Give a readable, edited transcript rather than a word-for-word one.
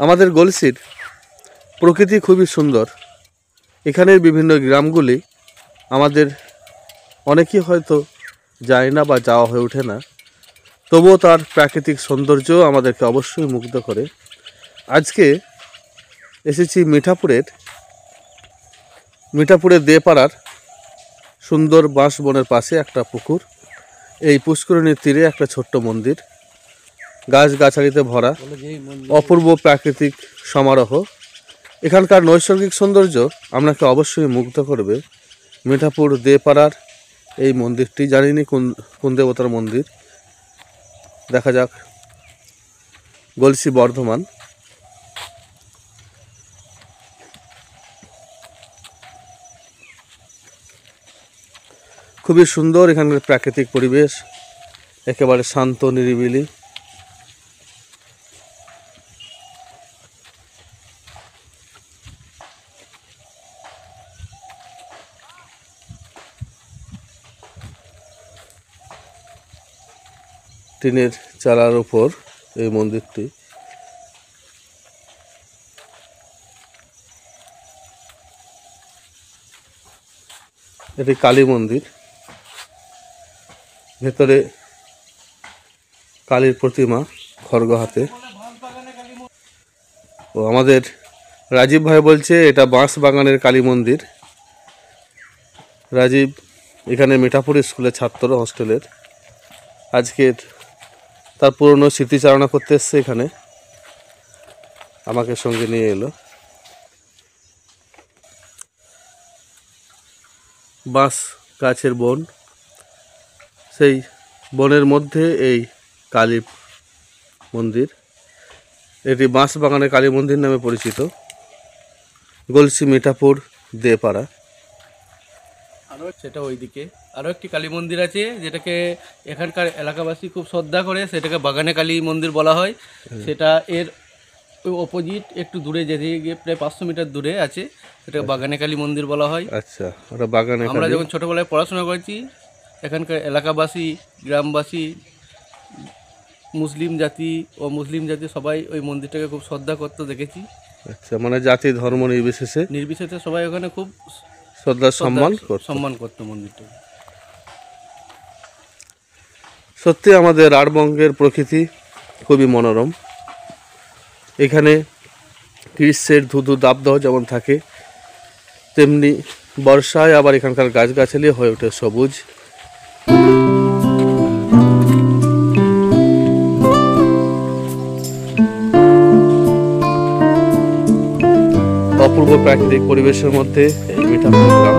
আমাদের গলসির প্রকৃতি খুবই সুন্দর। এখানের বিভিন্ন গ্রামগুলি আমাদের অনেকেই হয়তো যায় না বা যাওয়া হয়ে ওঠে না, তবুও তার প্রাকৃতিক সৌন্দর্য আমাদেরকে অবশ্যই মুগ্ধ করে। আজকে এসেছি মিঠাপুরের দেপাড়ার সুন্দর বাঁশ বনের পাশে একটা পুকুর। এই পুষ্করিণীর তীরে একটা ছোট্ট মন্দির, গাছগাছালিতে ভরা, অপূর্ব প্রাকৃতিক সমারোহ। এখানকার নৈসর্গিক সৌন্দর্য আপনাকে অবশ্যই মুগ্ধ করবে। মিঠাপুর দেপাড়ার এই মন্দিরটি, জানিনি কোন দেবতার মন্দির, দেখা যাক। গলসি বর্ধমান। খুবই সুন্দর এখানকার প্রাকৃতিক পরিবেশ, একেবারে শান্ত নিরিবিলি। টিনের চালার উপর এই মন্দিরটি। এটি কালী মন্দির, ভেতরে কালীর প্রতিমা খড়গ হাতে। ও আমাদের রাজীব ভাই বলছে এটা বাঁশ বাগানের কালী মন্দির। রাজীব এখানে মিঠাপুর স্কুলের ছাত্র, হস্টেলের। আজকের তার পুরনো স্মৃতিচারণা করতে এসছে এখানে, আমাকে সঙ্গে নিয়ে এলো। বাঁশ গাছের বন, সেই বনের মধ্যে এই কালী মন্দির। এটি বাঁশ বাগানের কালী মন্দির নামে পরিচিত। গলসি মিঠাপুর দেপাড়া। আরও সেটা ওইদিকে আরও একটি কালী মন্দির আছে, যেটাকে এখানকার এলাকাবাসী খুব শ্রদ্ধা করে, সেটাকে বাগানে কালী মন্দির বলা হয়। সেটা এর অপোজিট একটু দূরে যেতে গিয়ে প্রায় 500 মিটার দূরে আছে, সেটাকে বাগানে কালী মন্দির বলা হয়। আচ্ছা, ওটা বাগানে। আমরা যখন ছোটোবেলায় পড়াশোনা করেছি, এখানকার এলাকাবাসী, গ্রামবাসী, মুসলিম জাতি সবাই ওই মন্দিরটাকে খুব শ্রদ্ধা করতে দেখেছি। আচ্ছা, মানে জাতি ধর্ম নির্বিশেষে সবাই ওখানে খুব শ্রদ্ধা সম্মান করতো মন্দিরটাকে। সত্যি আমাদের রাঢ়বঙ্গের প্রকৃতি খুবই মনোরম। এখানে গ্রীষ্মের ধুধু দাবদাহ যেমন থাকে, তেমনি বর্ষায় আবার এখানকার গাছগাছালি হয়ে ওঠে সবুজ। অপূর্ব প্রাকৃতিক পরিবেশের মধ্যে এই মিঠাপুর গ্রাম।